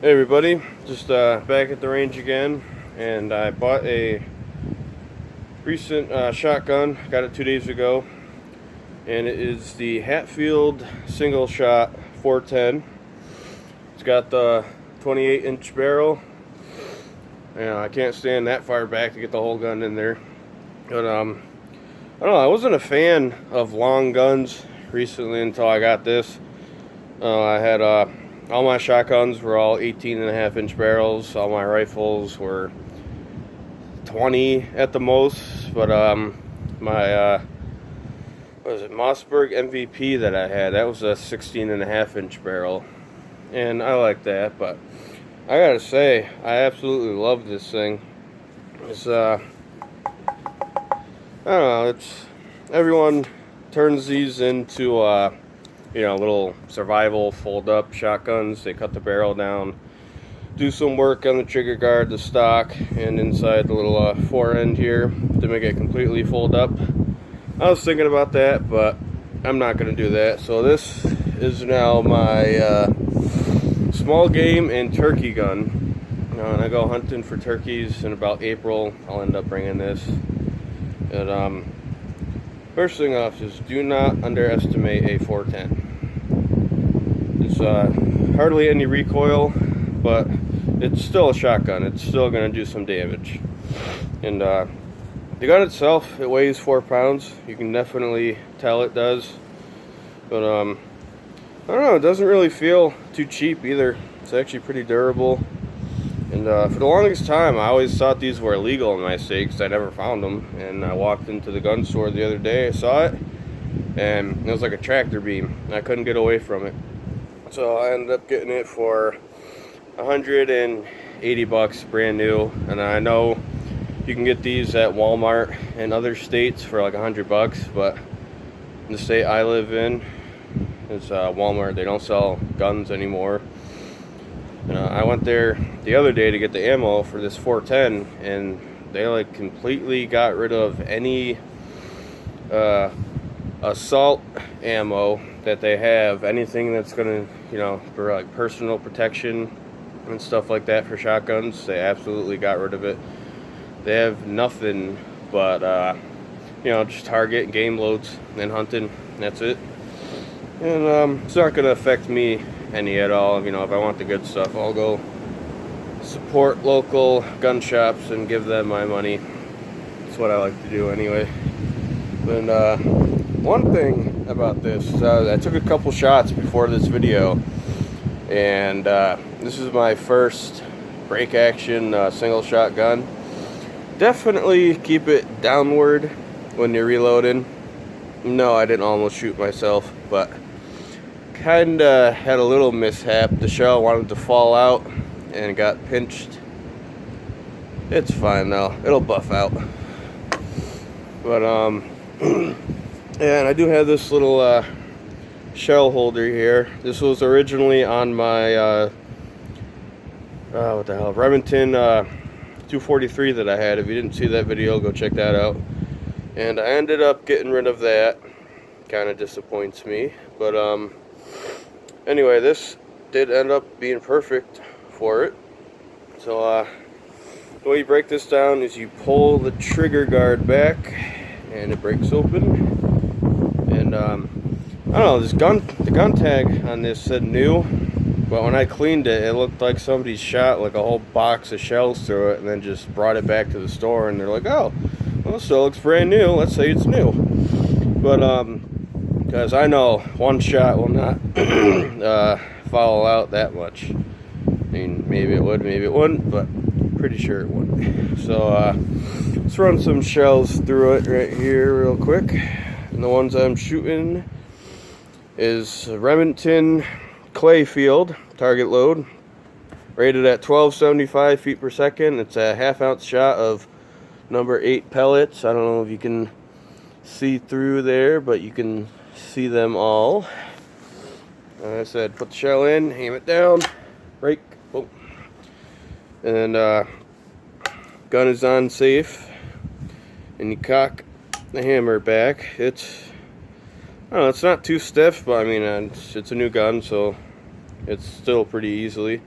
Hey everybody, just back at the range again, and I bought a recent shotgun. Got it 2 days ago, and it is the Hatfield single shot 410. It's got the 28-inch barrel. I can't stand that far back to get the whole gun in there. But I don't know, I wasn't a fan of long guns recently until I got this. I had all my shotguns were all 18.5-inch barrels. All my rifles were 20 at the most. But my what was it, Mossberg MVP that I had, that was a 16.5-inch barrel, and I like that. But I gotta say, I absolutely love this thing. It's I don't know, it's, everyone turns these into little survival fold-up shotguns. They cut the barrel down, do some work on the trigger guard, the stock, and inside the little fore end here to make it completely fold up. I was thinking about that, but I'm not going to do that. So this is now my small game and turkey gun. When I go hunting for turkeys in about April, I'll end up bringing this. And first thing off is, do not underestimate a 410. It's hardly any recoil, but it's still a shotgun. It's still going to do some damage. And the gun itself, it weighs 4 pounds. You can definitely tell it does. But I don't know, it doesn't really feel too cheap either. It's actually pretty durable. And for the longest time, I always thought these were illegal in my state because I never found them. And I walked into the gun store the other day, I saw it, and it was like a tractor beam. I couldn't get away from it. So I ended up getting it for $180 brand new. And I know you can get these at Walmart and other states for like $100, but in the state I live in, it's Walmart. They don't sell guns anymore. I went there the other day to get the ammo for this 410, and they like completely got rid of any assault ammo that they have. Anything that's gonna, for like personal protection and stuff like that for shotguns, they absolutely got rid of it. They have nothing but just target and game loads and hunting, and that's it. And it's not gonna affect me any at all. If I want the good stuff, I'll go support local gun shops and give them my money. That's what I like to do anyway. And one thing about this is I took a couple shots before this video, and this is my first break action single shot gun. Definitely keep it downward when you're reloading. No, I didn't almost shoot myself, but kinda had a little mishap. The shell wanted to fall out and got pinched. It's fine though, it'll buff out. But and I do have this little shell holder here. This was originally on my Remington 243 that I had. If you didn't see that video, go check that out. And I ended up getting rid of that. Kind of disappoints me, but anyway, this did end up being perfect for it. So the way you break this down is you pull the trigger guard back and it breaks open. And I don't know, the gun tag on this said new, but when I cleaned it, it looked like somebody shot like a whole box of shells through it and then just brought it back to the store, and they're like, oh, well, this still looks brand new, let's say it's new. But because I know one shot will not follow out that much. I mean, maybe it would, maybe it wouldn't, but I'm pretty sure it would. So let's run some shells through it right here real quick. And the ones I'm shooting is Remington Clayfield target load, rated at 1275 feet per second. It's a 1/2 ounce shot of number 8 pellets. I don't know if you can see through there, but you can see them all. Like I said, put the shell in, aim it down, break, boom. And gun is on safe, and you cock the hammer back. I don't know, it's not too stiff, but I mean, it's a new gun, so it's still pretty easily.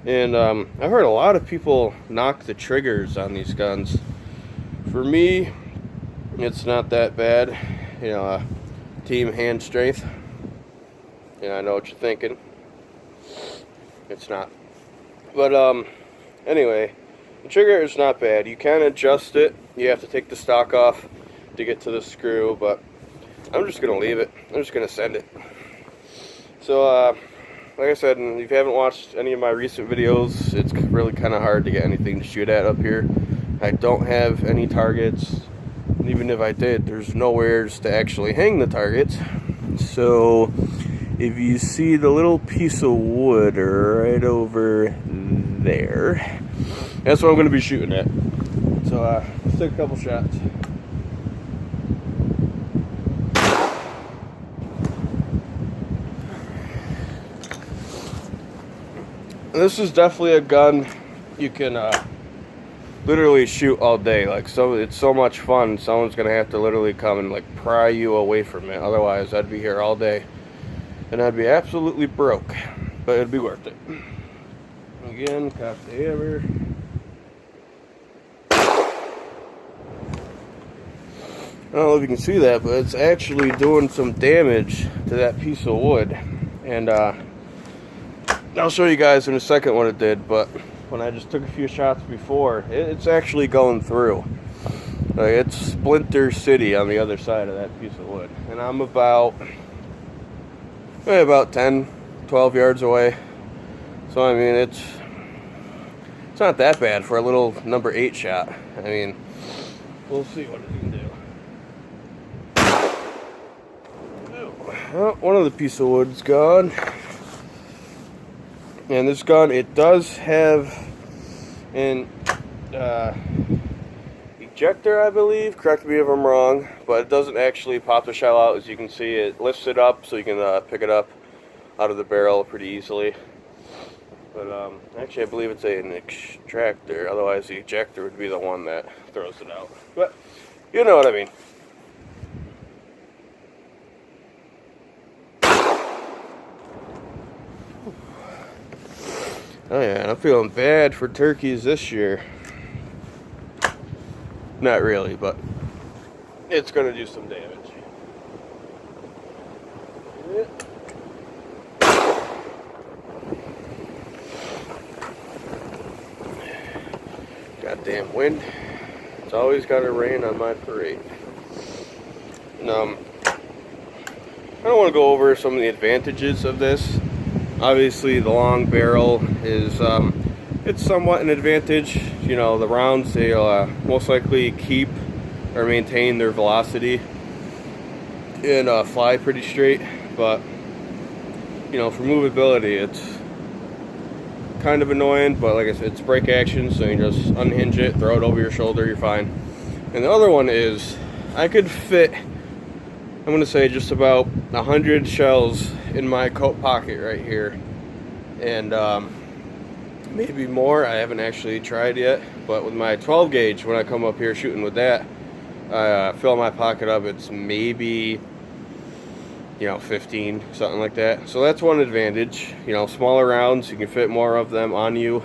And I've heard a lot of people knock the triggers on these guns. For me, it's not that bad. You know, team hand strength. Yeah, I know what you're thinking. It's not. But anyway, the trigger is not bad. You can adjust it. You have to take the stock off to get to the screw, but I'm just gonna leave it. I'm just gonna send it. So like I said, and if you haven't watched any of my recent videos, it's really kind of hard to get anything to shoot at up here. I don't have any targets, and even if I did, there's nowhere to actually hang the targets. So if you see the little piece of wood right over there, that's what I'm going to be shooting at. So let's take a couple shots. This is definitely a gun you can literally shoot all day. Like, so it's so much fun. Someone's gonna have to literally come and like pry you away from it. Otherwise, I'd be here all day, and I'd be absolutely broke. But it'd be worth it. Again, cock the hammer. I don't know if you can see that, but it's actually doing some damage to that piece of wood, and I'll show you guys in a second what it did. But when I just took a few shots before, it's actually going through. Like, it's Splinter City on the other side of that piece of wood, and I'm about 10, 12 yards away. So I mean, it's not that bad for a little number 8 shot. I mean, we'll see what it can do. Well, one of the piece of wood's gone. And this gun, it does have an ejector, I believe. Correct me if I'm wrong, but it doesn't actually pop the shell out. As you can see, it lifts it up so you can pick it up out of the barrel pretty easily. But actually, I believe it's an extractor. Otherwise, the ejector would be the one that throws it out. But you know what I mean. Oh yeah, and I'm feeling bad for turkeys this year. Not really, but it's going to do some damage. Goddamn wind. It's always got to rain on my parade. And, I don't want to go over some of the advantages of this. Obviously, the long barrel is it's somewhat an advantage. You know, the rounds, they'll most likely keep or maintain their velocity and fly pretty straight. But you know, for movability, it's kind of annoying. But like I said, it's break action, so you just unhinge it, throw it over your shoulder, you're fine. And the other one is, I could fit, I'm going to say, just about 100 shells in my coat pocket right here, and maybe more. I haven't actually tried yet, but with my 12 gauge, when I come up here shooting with that, I fill my pocket up. It's maybe, you know, 15, something like that. So that's one advantage. You know, smaller rounds, you can fit more of them on you.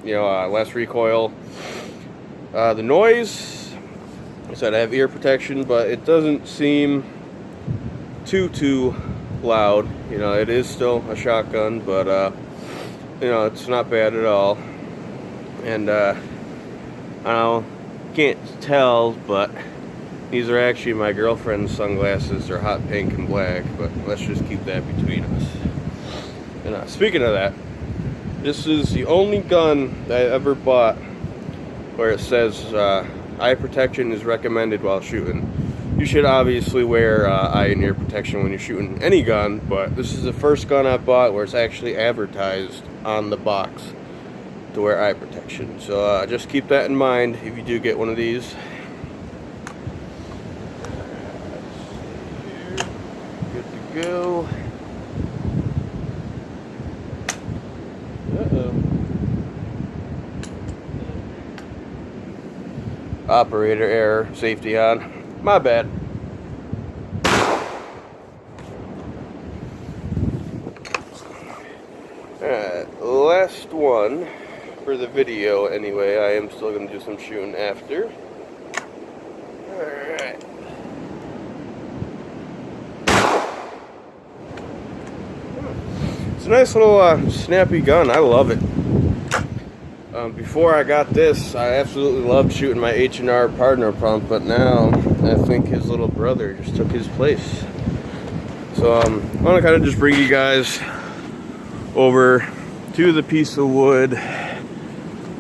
You know, less recoil. The noise, I said I have ear protection, but it doesn't seem too loud. You know, it is still a shotgun, but you know, it's not bad at all. And I don't know, can't tell, but these are actually my girlfriend's sunglasses. They're hot pink and black, but let's just keep that between us. And speaking of that, this is the only gun that I ever bought where it says eye protection is recommended while shooting. You should obviously wear eye and ear protection when you're shooting any gun, but this is the first gun I bought where it's actually advertised on the box to wear eye protection. So just keep that in mind if you do get one of these. Good to go. Operator error, safety on. My bad. Alright, last one for the video anyway. I am still going to do some shooting after. Alright. It's a nice little snappy gun. I love it. Before I got this, I absolutely loved shooting my H&R partner pump, but now I think his little brother just took his place. So I want to kind of just bring you guys over to the piece of wood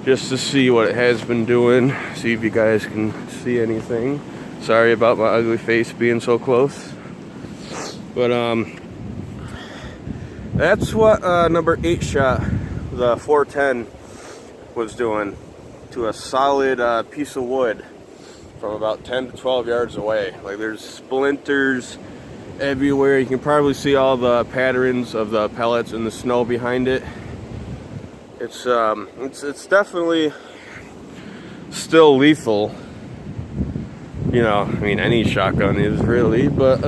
just to see what it has been doing, see if you guys can see anything. Sorry about my ugly face being so close, but that's what number 8 shot, the 410, was doing to a solid piece of wood from about 10 to 12 yards away. Like, there's splinters everywhere. You can probably see all the patterns of the pellets in the snow behind it. It's definitely still lethal. You know, I mean, any shotgun is really, but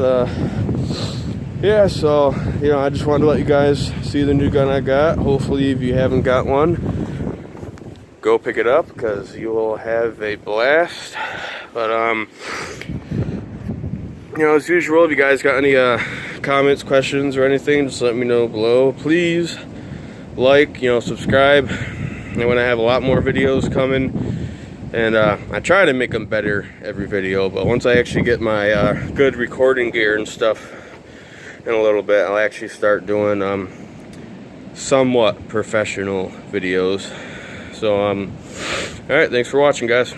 yeah, so, you know, I just wanted to let you guys see the new gun I got. Hopefully, if you haven't got one, go pick it up, because you will have a blast. But you know, as usual, if you guys got any comments, questions, or anything, just let me know below. Please like, you know, subscribe. And when I have a lot more videos coming, and I try to make them better every video, but once I actually get my good recording gear and stuff in a little bit, I'll actually start doing somewhat professional videos. So, alright, thanks for watching, guys.